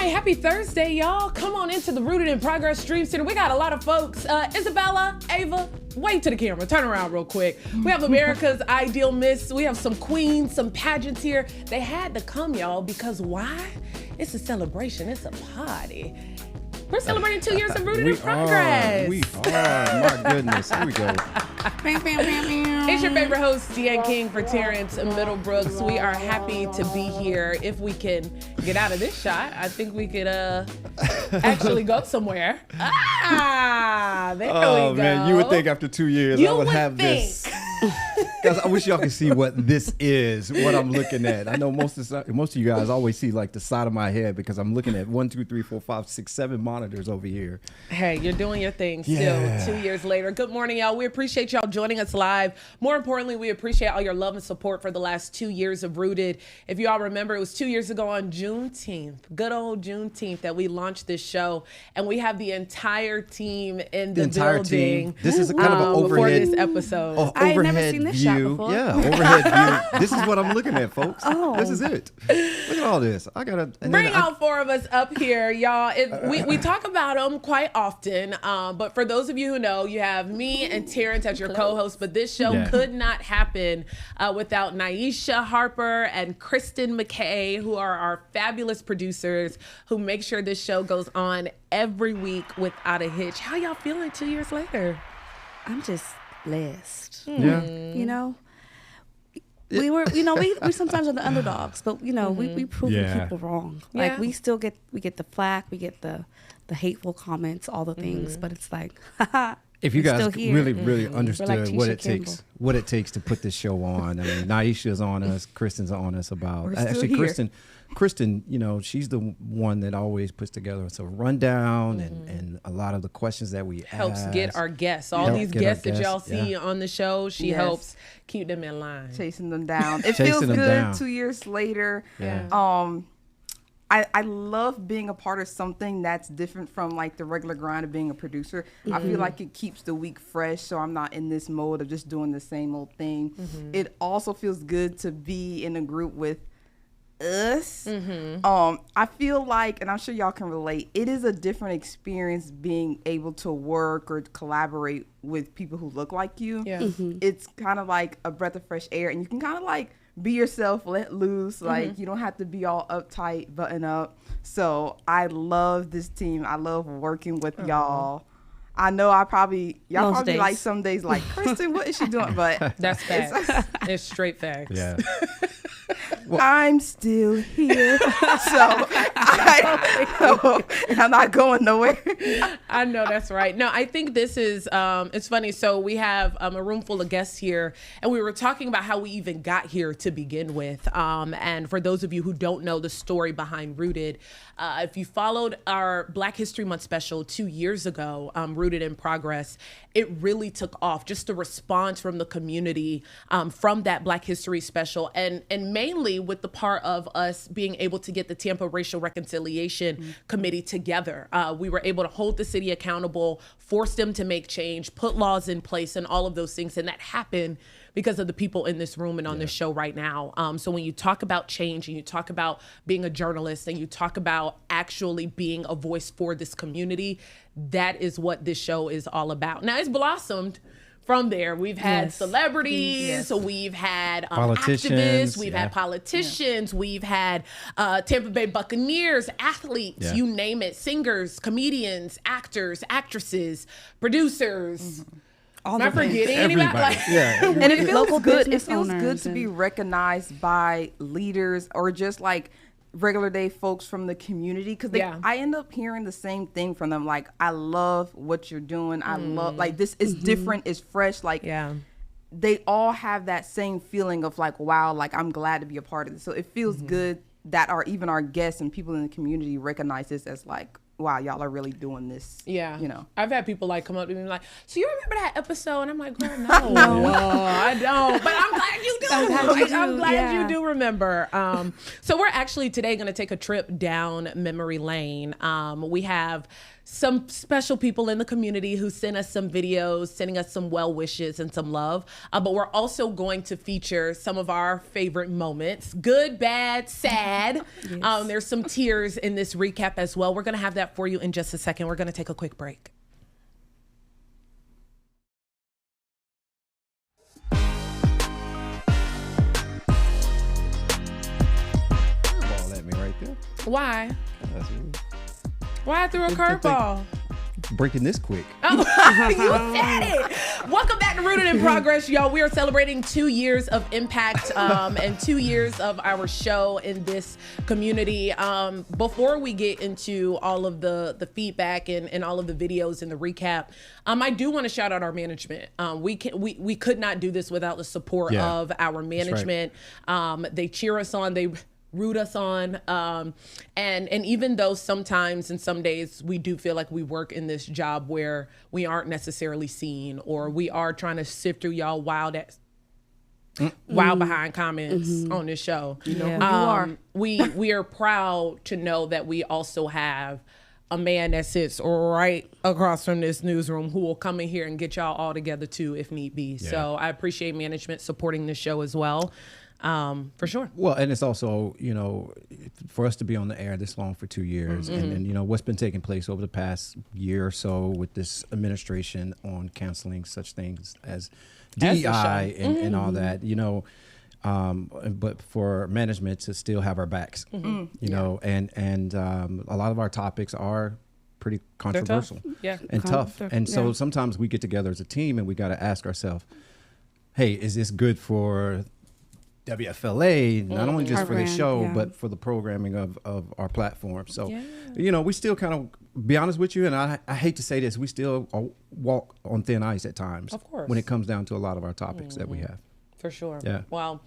right, happy Thursday, y'all. Come on into the Rooted in Progress Stream Center. We got a lot of folks. Isabella, Ava, wave to the camera. Turn around real quick. We have America's Ideal Miss. We have some queens, some pageants here. They had to come, y'all, because why? It's a celebration. It's a party. We're celebrating 2 years of Rooted in Progress. We are. My goodness. Here we go. It's your favorite host, Deanne King for Terrence Middlebrooks. We are happy to be here. If we can get out of this shot, I think we could actually go somewhere. There we go. Oh, man. You would think after 2 years I would have this. Guys, I wish y'all could see what this is, what I'm looking at. I know most of you guys always see like the side of my head because I'm looking at 1, 2, 3, 4, 5, 6, 7 monitors over here. Hey, you're doing your thing still 2 years later. Good morning, y'all. We appreciate y'all joining us live. More importantly, we appreciate all your love and support for the last 2 years of Rooted. If you all remember, it was 2 years ago on Juneteenth, good old Juneteenth, that we launched this show. And we have the entire team in the building. Team. This is a kind of an overhead. Before this episode. I ain't never seen this shot before. Yeah, overhead view. This is what I'm looking at, folks. This is it. Look at all this. I gotta bring all four of us up here, y'all. We talk about them quite often, but for those of you who know, you have me and Terrence as your co-host. But this show could not happen without Naisha Harper and Kristen McKay, who are our fabulous producers who make sure this show goes on every week without a hitch. How y'all feeling 2 years later? I'm just blessed. Yeah. You know, we were, we sometimes are the underdogs, but we prove people wrong. Yeah. Like we get the flack, we get the hateful comments, all the things, but it's like, if you guys really We're understood like what Tisha it takes to put this show on. I mean, Naisha's on us, Kristen's on us about. We're still Actually, here. Kristen, she's the one that always puts together a rundown and a lot of the questions that we helps ask. get our guests. All these guests that y'all see on the show, she helps keep them in line. Chasing them down. It feels good 2 years later. Yeah. I love being a part of something that's different from like the regular grind of being a producer. I feel like it keeps the week fresh, so I'm not in this mode of just doing the same old thing. It also feels good to be in a group with us. I feel like, and I'm sure y'all can relate, it is a different experience being able to work or collaborate with people who look like you. It's kind of like a breath of fresh air, and you can kind of like be yourself, let loose. Like you don't have to be all uptight, button up. So I love this team. I love working with y'all. I know y'all probably like some days like, Kristen, what is she doing? But that's facts. It's straight facts. Yeah. Well, I'm still here, so I'm not going nowhere. I know that's right. No, I think this is, it's funny. So we have a room full of guests here, and we were talking about how we even got here to begin with. And for those of you who don't know the story behind Rooted, if you followed our Black History Month special 2 years ago, Rooted in Progress, it really took off. Just the response from the community from that Black History special, and mainly with the part of us being able to get the Tampa Racial Reconciliation Committee together. We were able to hold the city accountable, force them to make change, put laws in place, and all of those things. And that happened because of the people in this room and on this show right now. So when you talk about change and you talk about being a journalist and you talk about actually being a voice for this community, that is what this show is all about. Now, it's blossomed from there. We've had celebrities, we've had activists, we've had politicians, we've had Tampa Bay Buccaneers, athletes, you name it, singers, comedians, actors, actresses, producers. Not forgetting anybody. Like, and it feels good. It feels owners good to be recognized by leaders or just like regular day folks from the community, because I end up hearing the same thing from them. Like, I love what you're doing. I love, like, this is different. It's fresh. Like, they all have that same feeling of like, wow, like I'm glad to be a part of this. So it feels good that even our guests and people in the community recognize this as like, wow, y'all are really doing this. I've had people like come up to me and be like, so you remember that episode? And I'm like, girl, no, I don't. But I'm glad you do. I'm glad you do remember. So we're actually today going to take a trip down memory lane. We have some special people in the community who sent us some videos, sending us some well wishes and some love. But we're also going to feature some of our favorite moments, good, bad, sad. Yes. There's some tears in this recap as well. We're going to have that for you in just a second. We're going to take a quick break. Why? Why I threw a curveball? Breaking this quick. Oh, you said it. Welcome back to Rooted in Progress, y'all. We are celebrating 2 years of impact and 2 years of our show in this community. Before we get into all of the feedback and all of the videos and the recap, I do want to shout out our management. We could not do this without the support of our management. Right. They cheer us on. They root us on. And even though sometimes and some days we do feel like we work in this job where we aren't necessarily seen, or we are trying to sift through y'all wild behind comments on this show. You know who you are. We are proud to know that we also have a man that sits right across from this newsroom who will come in here and get y'all all together too if need be. Yeah. So I appreciate management supporting this show as well. For sure. Well, and it's also, you know, for us to be on the air this long for 2 years, and you know, what's been taking place over the past year or so with this administration on canceling such things as DEI and all that, you know, but for management to still have our backs, you know, and a lot of our topics are pretty controversial and tough. And so sometimes we get together as a team and we got to ask ourselves, hey, is this good for WFLA, not only just for the show, but for the programming of our platform. So, you know, we still kind of, be honest with you, and I hate to say this, we still walk on thin ice at times. Of course. When it comes down to a lot of our topics that we have. For sure. Yeah. Well,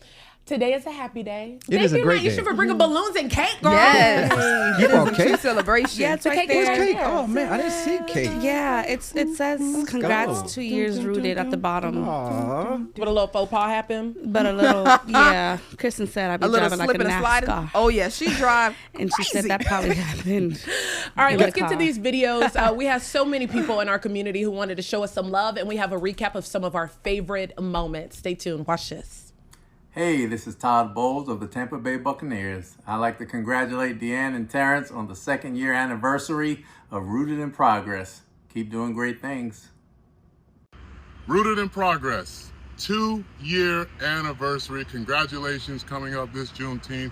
today is a happy day. It is a great day. You should be bringing balloons and cake, girl. Yes. You brought cake? Celebration. Yeah, it's right there. Cake. Oh, man, I didn't see cake. Yeah, it says congrats 2 years rooted at the bottom. Aww. But a little faux pas happened. But a little, Kristen said I've been driving like a NASCAR. Oh, yeah, she drive and she said that probably happened. All right, let's get to these videos. We have so many people in our community who wanted to show us some love, and we have a recap of some of our favorite moments. Stay tuned. Watch this. Hey, this is Todd Bowles of the Tampa Bay Buccaneers. I'd like to congratulate Deanne and Terrence on the 2nd year anniversary of Rooted in Progress. Keep doing great things. Rooted in Progress, 2-year anniversary. Congratulations coming up this Juneteenth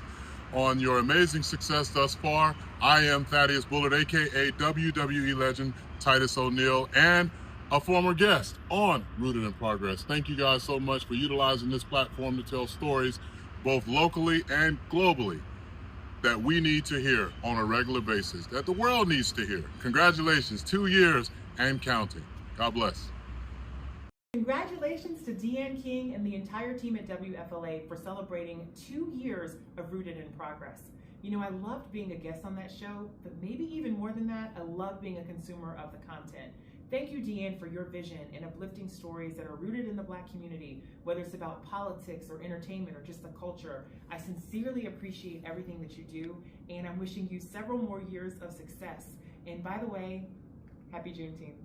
on your amazing success thus far. I am Thaddeus Bullard, aka WWE legend Titus O'Neil, and a former guest on Rooted in Progress. Thank you guys so much for utilizing this platform to tell stories both locally and globally that we need to hear on a regular basis, that the world needs to hear. Congratulations, 2 years and counting. God bless. Congratulations to Deanne King and the entire team at WFLA for celebrating 2 years of Rooted in Progress. You know, I loved being a guest on that show, but maybe even more than that, I love being a consumer of the content. Thank you, Deanne, for your vision and uplifting stories that are rooted in the Black community, whether it's about politics or entertainment or just the culture. I sincerely appreciate everything that you do, and I'm wishing you several more years of success. And by the way, happy Juneteenth.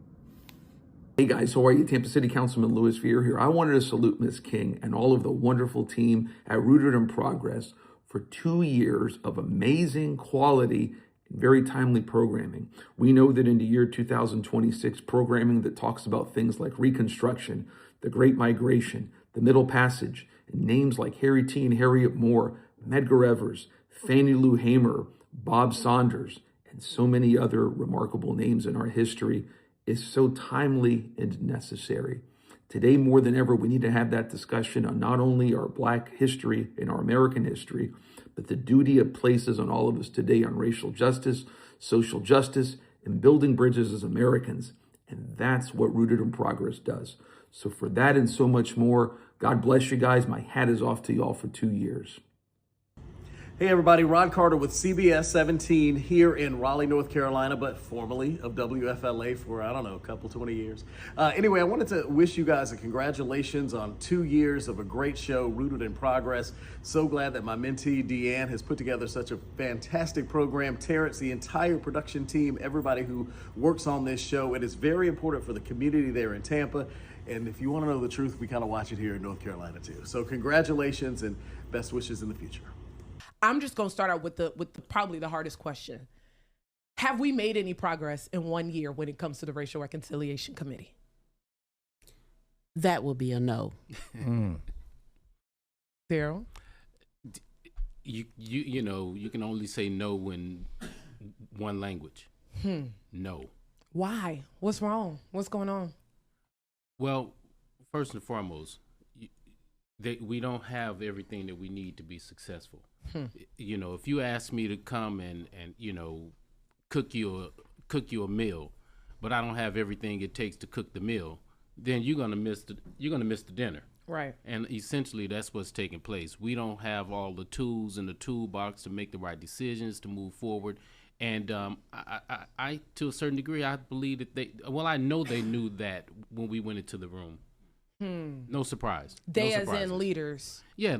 Hey guys, how are you? Tampa City Councilman Louis Vier here. I wanted to salute Ms. King and all of the wonderful team at Rooted in Progress for 2 years of amazing quality, very timely programming. We know that in the year 2026, programming that talks about things like Reconstruction, the Great Migration, the Middle Passage, and names like Harry T. and Harriet Moore, Medgar Evers, Fannie Lou Hamer, Bob Saunders, and so many other remarkable names in our history is so timely and necessary. Today, more than ever, we need to have that discussion on not only our Black history and our American history, but the duty it places on all of us today on racial justice, social justice, and building bridges as Americans. And that's what Rooted in Progress does. So for that and so much more, God bless you guys. My hat is off to you all for 2 years. Hey everybody, Ron Carter with CBS 17 here in Raleigh, North Carolina, but formerly of WFLA for, I don't know, a couple, 20 years. Anyway, I wanted to wish you guys a congratulations on 2 years of a great show, Rooted in Progress. So glad that my mentee, Deanne, has put together such a fantastic program. Terrence, the entire production team, everybody who works on this show. It is very important for the community there in Tampa. And if you want to know the truth, we kind of watch it here in North Carolina too. So congratulations and best wishes in the future. I'm just going to start out with probably the hardest question. Have we made any progress in 1 year when it comes to the Racial Reconciliation Committee? That will be a no. Daryl? You know, you can only say no in one language. No. Why? What's wrong? What's going on? Well, first and foremost, we don't have everything that we need to be successful. You know, if you ask me to come and you know, cook you a meal, but I don't have everything it takes to cook the meal, then you're gonna miss the dinner. Right. And essentially that's what's taking place. We don't have all the tools in the toolbox to make the right decisions to move forward. And I to a certain degree, I believe that I know they knew that when we went into the room. No surprise. They as in leaders. Yeah.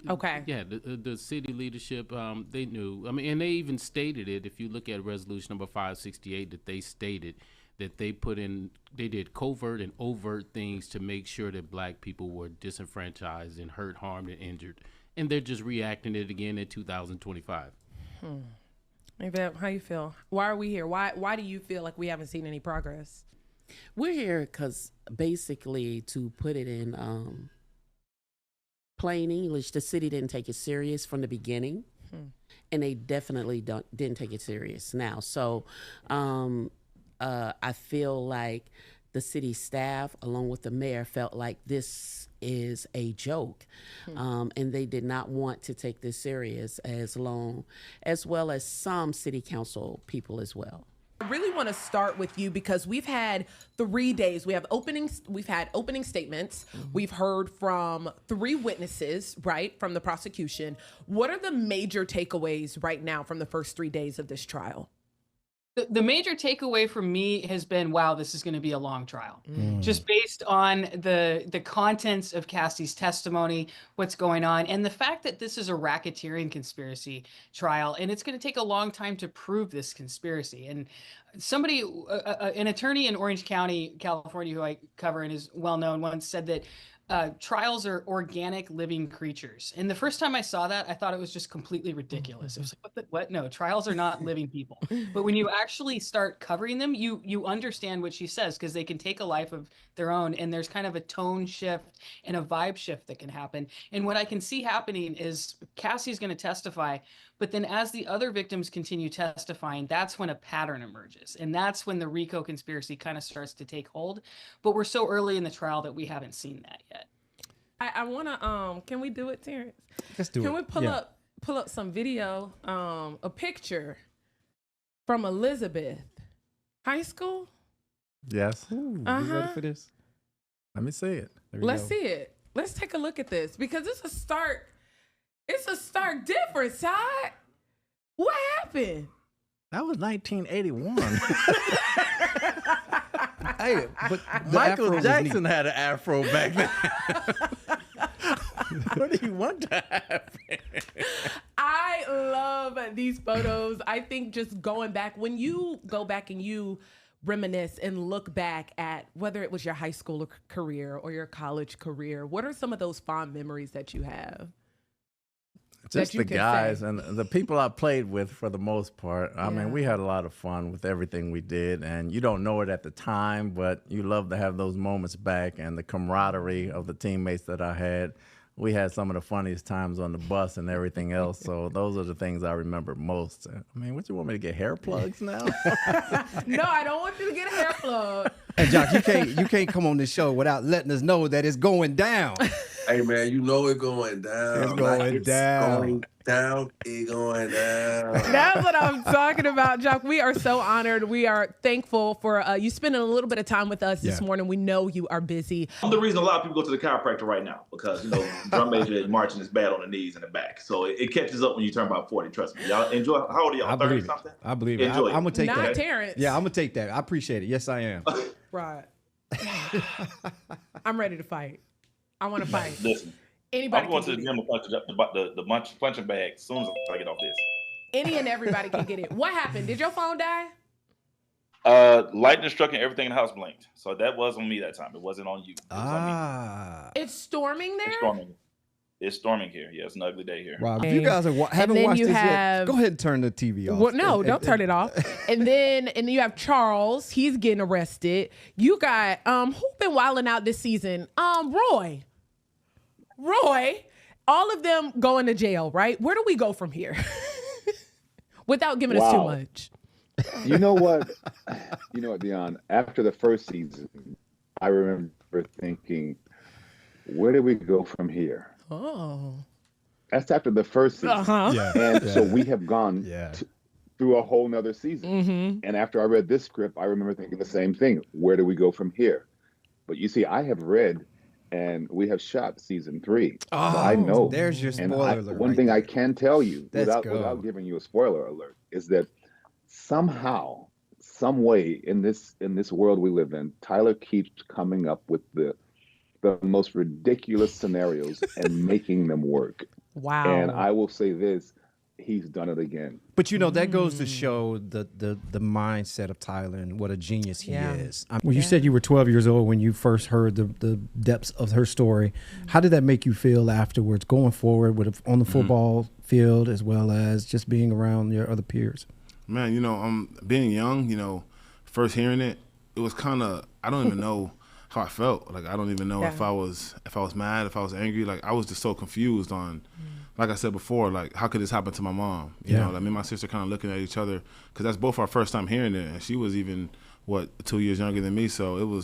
Okay. Yeah, the city leadership, they knew. I mean, and they even stated it. If you look at resolution number 568, that they stated that they did covert and overt things to make sure that black people were disenfranchised and hurt, harmed, and injured. And they're just reacting it again in 2025. Maybe, how you feel? Why are we here? Why do you feel like we haven't seen any progress? We're here because basically, to put it in plain English, the city didn't take it serious from the beginning, and they definitely didn't take it serious now. So I feel like the city staff, along with the mayor, felt like this is a joke, and they did not want to take this serious as well as some city council people as well. I really want to start with you because we've had 3 days. We've had opening statements. We've heard from 3 witnesses, right, from the prosecution. What are the major takeaways right now from the first 3 days of this trial? The major takeaway for me has been, wow, this is going to be a long trial. Just based on the contents of Cassie's testimony, what's going on, and the fact that this is a racketeering conspiracy trial, and it's going to take a long time to prove this conspiracy. And somebody, an attorney in Orange County, California, who I cover and is well known, once said that trials are organic living creatures. And the first time I saw that, I thought it was just completely ridiculous. It was like, what? No, trials are not living people. But when you actually start covering them, you understand what she says, because they can take a life of their own, and there's kind of a tone shift and a vibe shift that can happen. And what I can see happening is Cassie's going to testify, but then as the other victims continue testifying, that's when a pattern emerges. And that's when the RICO conspiracy kind of starts to take hold. But we're so early in the trial that we haven't seen that yet. I want to, can we do it, Terrence? Let's do it. Can we pull up some video, a picture from Elizabeth High School? Yes. Ooh, you ready for this? Let me see it. Let's see it. Let's take a look at this, because it's a stark difference, Todd. What happened? That was 1981. Hey, but Michael Jackson had an afro back then. What do you want to happen? I love these photos. I think just going back, when you go back and you reminisce and look back at whether it was your high school career or your college career, what are some of those fond memories that you have? Just the guys and the people I played with, for the most part. I mean, we had a lot of fun with everything we did, and you don't know it at the time, but you love to have those moments back, and the camaraderie of the teammates that I had. We had some of the funniest times on the bus and everything else, so those are the things I remember most. I mean, what, you want me to get hair plugs now? No, I don't want you to get a hair plug. Hey, Jock, you can't come on this show without letting us know that it's going down. Hey man, you know it going down. It's going down. It's going down. That's what I'm talking about, Jock. We are so honored. We are thankful for you spending a little bit of time with us this morning. We know you are busy. I'm the reason a lot of people go to the chiropractor right now because, drum major marching is bad on the knees and the back. So it catches up when you turn about 40. Trust me. Y'all enjoy. How old are y'all? 30 something? I believe it. I'm going to take that. Not Terrence. Yeah, I'm going to take that. I appreciate it. Yes, I am. Right. I'm ready to fight. I want to fight. Listen. Anybody I'm going to the gym to punch the punching bag as soon as I get off this. Any and everybody can get it. What happened? Did your phone die? Lightning struck and everything in the house blinked. So that was on me that time. It wasn't on you. It was on me. It's storming there? It's storming here. Yeah, it's an ugly day here. Wow. If you guys haven't watched this yet, go ahead and turn the TV off. Well, no, don't turn it off. And then you have Charles. He's getting arrested. You got who been wilding out this season? Roy. All of them going to jail, right? Where do we go from here? Without giving us too much. You know what, Dion? After the first season, I remember thinking, where do we go from here? Oh. That's after the first season. So we have gone through a whole nother season. Mm-hmm. And after I read this script, I remember thinking the same thing. Where do we go from here? But you see, I have read and we have shot season 3. Oh, so I know. There's your spoiler alert. One thing I can tell you without giving you a spoiler alert is that somehow, some way in this world we live in, Tyler keeps coming up with the most ridiculous scenarios and making them work. Wow. And I will say this, he's done it again. But that goes to show the mindset of Tyler and what a genius he is. Well, you said you were 12 years old when you first heard the depths of her story. How did that make you feel afterwards, going forward on the football field as well as just being around your other peers? Man, being young, first hearing it, it was kind of, I don't even know how I felt. Like, I don't even know if I was mad, if I was angry. Like, I was just so confused on, like I said before, like, how could this happen to my mom? You know, like, me and my sister kind of looking at each other, because that's both our first time hearing it, and she was even, 2 years younger than me, so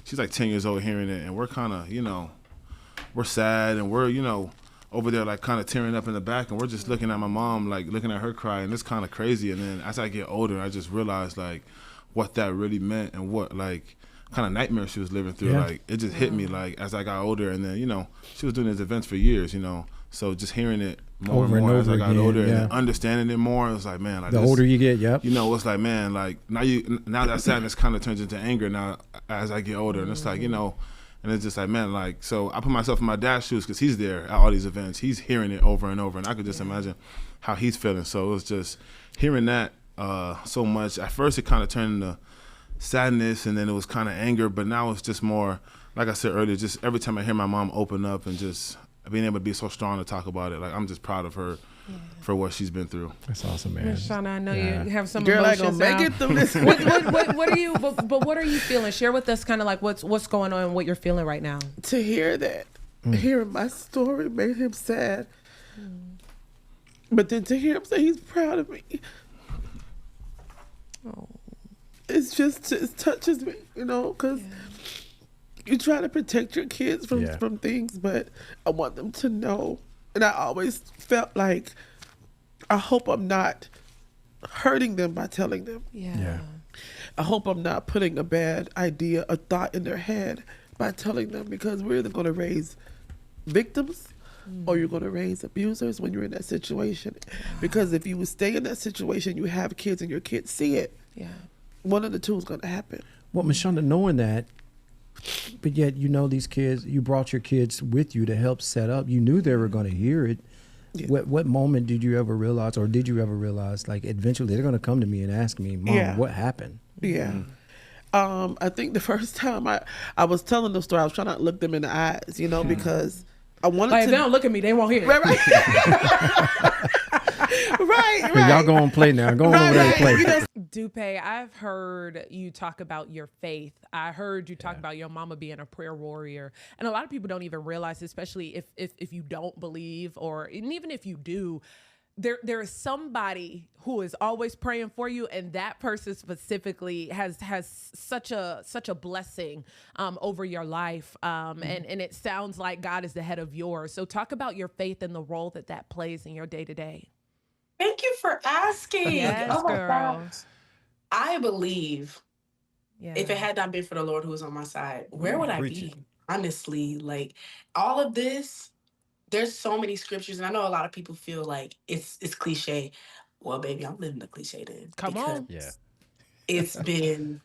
she's like 10 years old hearing it, and we're kind of, we're sad, and we're, over there, like, kind of tearing up in the back, and we're just looking at my mom, like, looking at her cry, and it's kind of crazy. And then as I get older, I just realized, like, what that really meant and what, like, kind of nightmare she was living through. Like, it just hit me, like, as I got older. And then, she was doing these events for years, so just hearing it more Over and more as I again, got older and understanding it more, it was like, man, like, the older you get, it's like, man, like, now that sadness kind of turns into anger now as I get older. And it's like, and it's just like, man, like, so I put myself in my dad's shoes because he's there at all these events. He's hearing it over and over, and I could just imagine how he's feeling. So it was just hearing that so much. At first, it kind of turned into sadness, and then it was kind of anger, but now it's just more, like I said earlier, just every time I hear my mom open up and just being able to be so strong to talk about it, like, I'm just proud of her for what she's been through. That's awesome, man. Miss Shauna, I know you have some Girl, emotions. I gonna make it through this. What are you? But what are you feeling? Share with us, kind of like what's going on and what you're feeling right now. To hear that, hearing my story made him sad. But then to hear him say he's proud of me, it touches me, because you try to protect your kids from things, but I want them to know. And I always felt like, I hope I'm not hurting them by telling them. I hope I'm not putting a bad idea, a thought in their head by telling them, because we're either going to raise victims or you're going to raise abusers when you're in that situation. Because if you stay in that situation, you have kids and your kids see it. One of the two is going to happen. Well, Ms. Shonda, knowing that, but yet these kids, you brought your kids with you to help set up. You knew they were going to hear it. What moment did you ever realize, or did you ever realize, like, eventually they're going to come to me and ask me, Mom, what happened? I think the first time I was telling the story, I was trying not to look them in the eyes, because I wanted to. If they don't look at me, they won't hear it. Right. Hey, y'all go on play now. Go on over there and play. Dupe, I've heard you talk about your faith. I heard you talk about your mama being a prayer warrior. And a lot of people don't even realize, especially if you don't believe, and even if you do, there is somebody who is always praying for you, and that person specifically has such a blessing over your life, and it sounds like God is the head of yours. So talk about your faith and the role that plays in your day-to-day. Thank you for asking. Yes, oh my girl. gosh. I believe if it had not been for the Lord who was on my side, where would I be? Honestly, like all of this, there's so many scriptures, and I know a lot of people feel like it's cliche. Well, baby, I'm living the cliche then. Come on. Yeah. It's been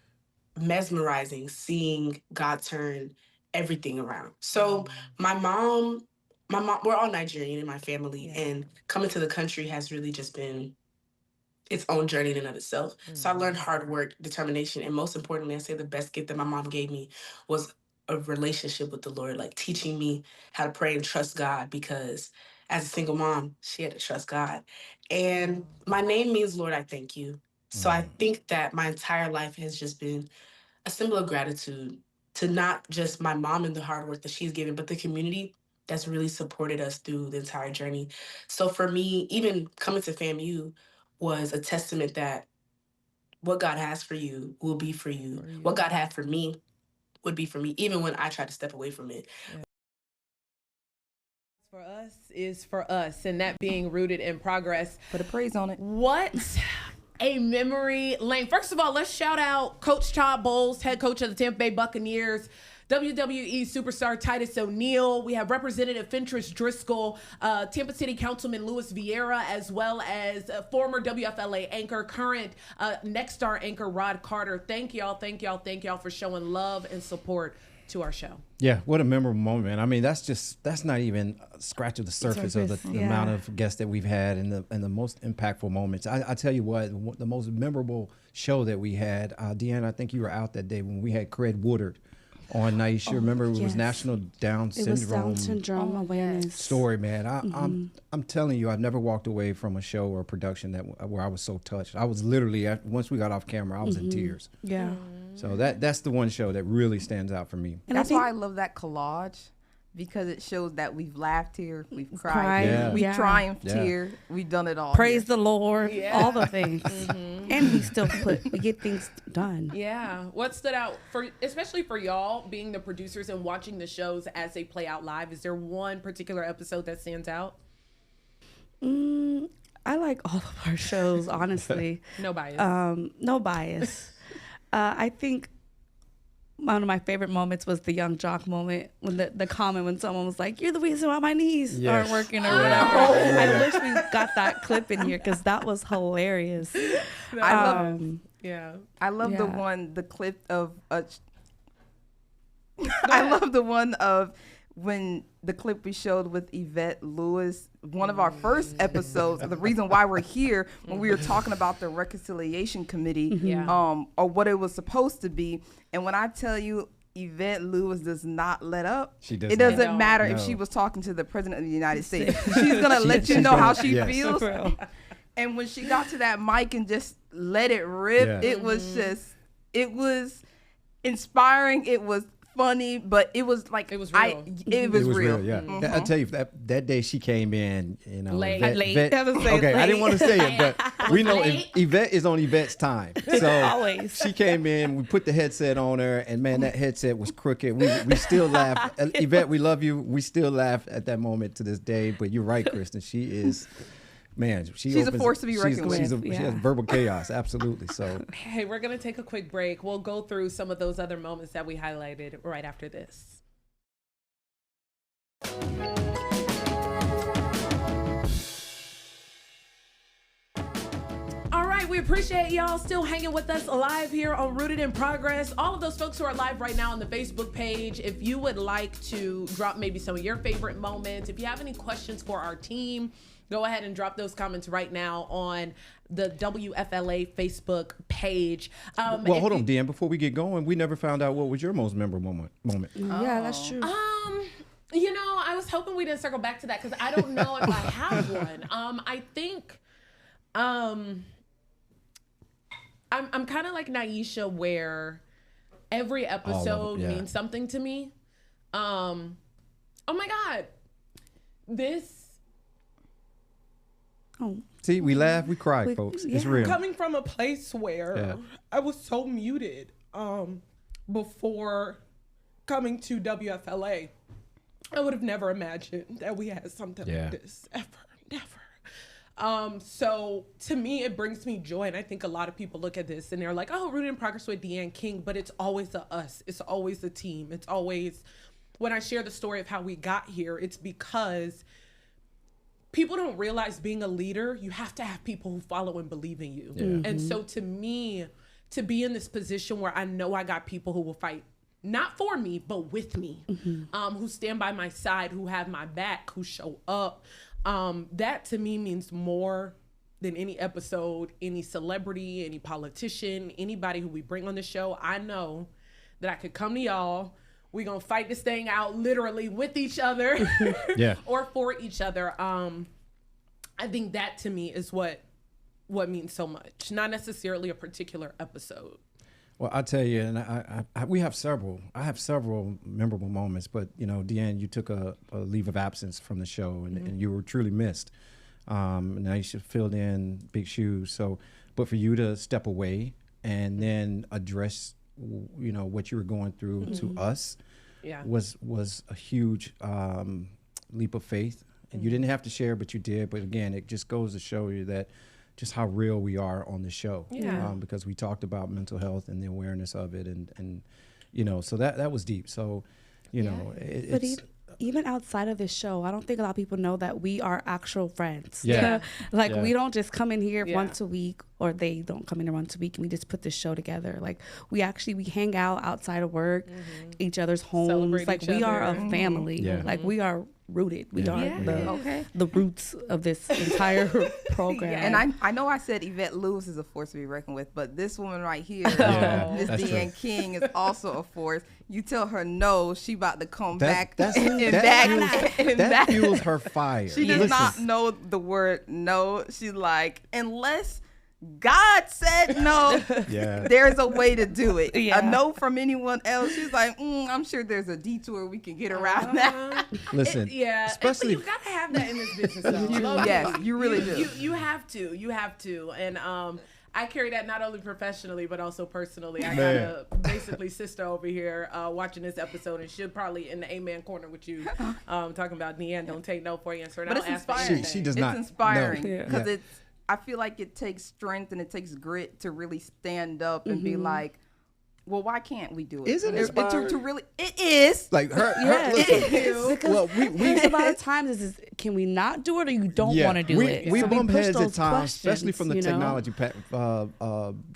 mesmerizing seeing God turn everything around. So my mom, we're all Nigerian in my family, and coming to the country has really just been its own journey in and of itself. So I learned hard work, determination, and most importantly, I say the best gift that my mom gave me was a relationship with the Lord, like teaching me how to pray and trust God, because as a single mom, she had to trust God. And my name means, Lord, I thank you. So I think that my entire life has just been a symbol of gratitude to not just my mom and the hard work that she's given, but the community that's really supported us through the entire journey. So for me, even coming to FAMU was a testament that what God has for you will be for you. What God had for me would be for me, even when I tried to step away from it. For us is for us, and that being rooted in progress. Put a praise on it. What a memory lane. First of all, let's shout out Coach Todd Bowles, head coach of the Tampa Bay Buccaneers, WWE superstar Titus O'Neil. We have Representative Fentress Driscoll, Tampa City Councilman Luis Vieira, as well as former WFLA anchor, current Next Star anchor Rod Carter. Thank y'all for showing love and support to our show. Yeah, what a memorable moment. I mean, that's not even scratching the surface of the amount of guests that we've had and the most impactful moments. I tell you what, the most memorable show that we had, Deanna, I think you were out that day when we had Craig Woodard on Nice. Remember, it was National Down Syndrome. It was Down Syndrome Awareness Story, man. I'm telling you, I've never walked away from a show or a production where I was so touched. I was literally, once we got off camera, I was in tears. Yeah. So that's the one show that really stands out for me. And that's why I love that collage, because it shows that we've laughed here, we've cried, we triumphed here, we've done it all. Praise the Lord, all the things. And we get things done. Yeah. What stood out especially for y'all being the producers and watching the shows as they play out live? Is there one particular episode that stands out? I like all of our shows, honestly. No bias. No bias. I think one of my favorite moments was the young jock moment, when the comment when someone was like, "You're the reason why my knees aren't working," or whatever. I wish we got that clip in here because that was hilarious. I love the clip of I love the one of when the clip we showed with Yvette Lewis, one of our first episodes, the reason why we're here, when we were talking about the Reconciliation Committee, or what it was supposed to be. And when I tell you, Yvette Lewis does not let up. It doesn't matter if she was talking to the President of the United States. She's going to let you know how she feels. And when she got to that mic and just let it rip, it was inspiring. It was funny, but it was like, it was real. It was real. Yeah. I'll tell you, that day she came in, late. Okay, I didn't want to say it, but we know Yvette is on Yvette's time. So always. She came in, we put the headset on her, and man, that headset was crooked. We still laugh. Yvette, we love you. We still laugh at that moment to this day, but you're right, Kristen. She is... Man, she's a force to be reckoned with. She has verbal chaos, absolutely. So, hey, we're going to take a quick break. We'll go through some of those other moments that we highlighted right after this. All right, we appreciate y'all still hanging with us live here on Rooted in Progress. All of those folks who are live right now on the Facebook page, if you would like to drop maybe some of your favorite moments, if you have any questions for our team, go ahead and drop those comments right now on the WFLA Facebook page. Well, hold on, Dan. Before we get going, we never found out what was your most memorable moment. Yeah, that's true. I was hoping we didn't circle back to that because I don't know if I have one. I think I'm kind of like Naisha, where every episode means something to me. Oh my God, this. See, we laugh, we cry, folks. It's real. Coming from a place where I was so muted before coming to WFLA, I would have never imagined that we had something like this ever, never. So to me, it brings me joy. And I think a lot of people look at this and they're like, oh, Rooted in Progress with Deanne King, but it's always a us. It's always a team. It's always, when I share the story of how we got here, it's because people don't realize being a leader, you have to have people who follow and believe in you. And so to me, to be in this position where I know I got people who will fight, not for me, but with me, who stand by my side, who have my back, who show up. That to me means more than any episode, any celebrity, any politician, anybody who we bring on the show. I know that I could come to y'all. We're going to fight this thing out literally with each other or for each other. I think that to me is what means so much, not necessarily a particular episode. Well, I'll tell you, and we have several. I have several memorable moments, but you know, Deanne, you took a leave of absence from the show, and you were truly missed. Now you should filled in big shoes. So, but for you to step away and then address, you know, what you were going through to us, was a huge leap of faith. And you didn't have to share, but you did. But again, it just goes to show you that just how real we are on the show, because we talked about mental health and the awareness of it, and you know, so that was deep. So, you know, it's even outside of this show, I don't think a lot of people know that we are actual friends. Like we don't just come in here once a week, or they don't come in here once a week, and we just put this show together. Like we hang out outside of work, each other's homes. Celebrate like we are a family. Like we are rooted. We are the roots of this entire program. And I know I said Yvette Lewis is a force to be reckoned with, but this woman right here, Miss Deanne King, is also a force. You tell her no, she about to come back. That fuels her fire. She does not know the word no. She's like, unless God said no, there's a way to do it. A no from anyone else, she's like, I'm sure there's a detour we can get around that. Listen, especially you gotta have that in this business. Though. Yes, you really do. You have to, and I carry that not only professionally but also personally. I got a basically sister over here watching this episode, and she'll probably in the amen corner with you, talking about Deanne don't take no for an answer. But it's inspiring. She does not. It's inspiring because I feel like it takes strength and it takes grit to really stand up and be like, well, why can't we do it? Isn't it to really? It is. Like her it is. Because a lot of times is can we not do it, or you don't want to do it? We bump heads at times, especially from the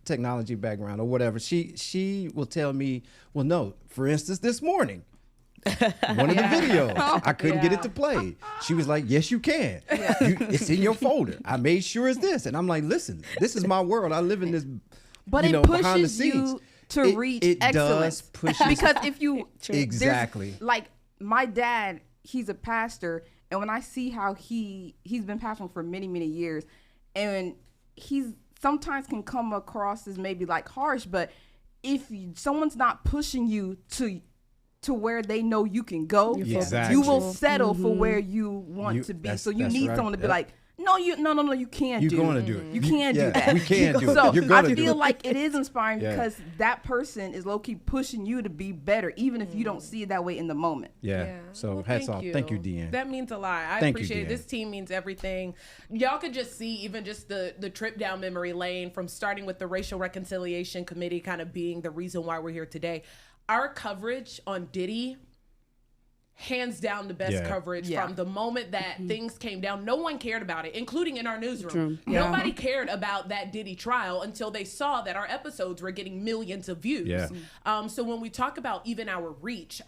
technology background or whatever. She will tell me, well, no. For instance, this morning, one of the videos, I couldn't get it to play. She was like, yes, you can. It's in your folder. I made sure it's this. And I'm like, listen, this is my world. I live in this, but it pushes behind the scenes. You to reach excellence. Because if you... Exactly. Like, my dad, he's a pastor, and when I see how he's been pastoring for many, many years, and he's sometimes can come across as maybe like harsh, but if someone's not pushing you to where they know you can go, you will settle for where you want to be. So you need someone to be like, no, you can't do it. You're going to do it. You can't do that. We can't do it. So You're gonna I do feel it. like it is inspiring because that person is low-key pushing you to be better, even if you don't see it that way in the moment. So hats off. Thank you, Deanne. That means a lot. I appreciate it. This team means everything. Y'all could just see even just the trip down memory lane from starting with the Racial Reconciliation Committee kind of being the reason why we're here today. Our coverage on Diddy, hands down the best coverage from the moment that things came down. No one cared about it, including in our newsroom. Nobody cared about that Diddy trial until they saw that our episodes were getting millions of views. So when we talk about even our reach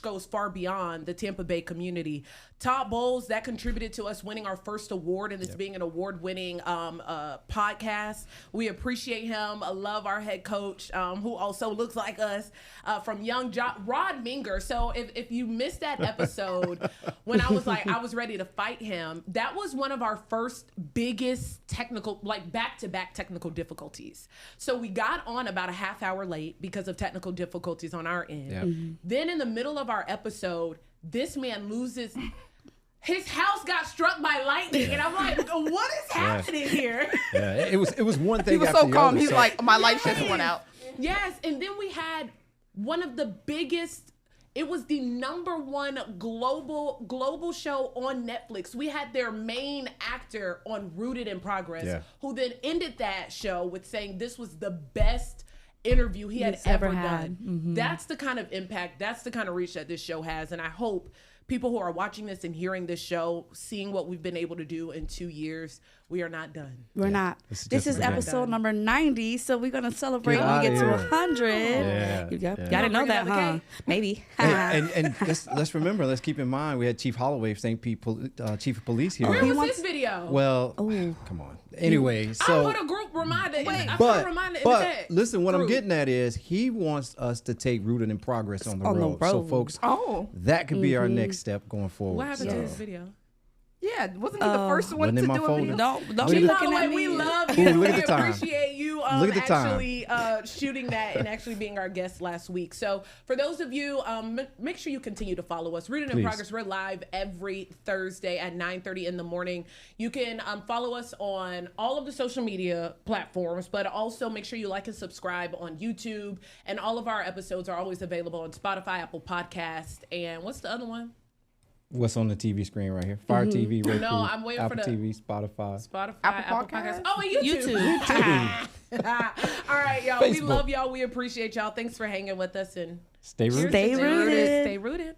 goes far beyond the Tampa Bay community. Todd Bowles, that contributed to us winning our first award, and it's being an award-winning podcast. We appreciate him. I love our head coach, who also looks like us, from Young Rod Minger. So if you missed that episode, when I was ready to fight him, that was one of our first biggest technical, like back-to-back technical difficulties. So we got on about a half hour late because of technical difficulties on our end. Then in the middle of our episode, this man loses... His house got struck by lightning, and I'm like, what is happening? happening here? Yeah, it was one thing. He was after so the calm. other, He's so- like, my lights just went out. Yes, and then we had one of the biggest. It was the #1 global show on Netflix. We had their main actor on Rooted in Progress, who then ended that show with saying this was the best interview he had ever done. Mm-hmm. That's the kind of impact, that's the kind of reach that this show has. And I hope people who are watching this and hearing this show, seeing what we've been able to do in 2 years, we are not done. We're not. This is episode number 90, so we're gonna celebrate Get when we outta get to here. 100. Yeah. Y'all Yeah. didn't know that, huh? Maybe. And let's remember, let's keep in mind, we had Chief Holloway, St. Pete Chief of Police here. Where was this video? Well, come on. Anyway, so I put a group reminder. But listen, what I'm getting at is he wants us to take Rooted in Progress on the road. So, folks, that could be our next step going forward. What happened to this video? Yeah, wasn't he the first one to do a video? No, don't be looking at me. We love you. Look at We the time. appreciate you Look at the time. actually shooting that and actually being our guest last week. So for those of you, make sure you continue to follow us. Rooted in Please. Progress. We're live every Thursday at 9:30 in the morning. You can follow us on all of the social media platforms, but also make sure you like and subscribe on YouTube. And all of our episodes are always available on Spotify, Apple Podcasts, and what's the other one? What's on the TV screen right here? Fire TV, Roku, No, I'm waiting Apple for the TV, Spotify. Apple Podcasts. Oh, and YouTube. All right, y'all. We Facebook. love y'all. We appreciate y'all. Thanks for hanging with us and Stay rooted. Stay rooted. Stay rooted.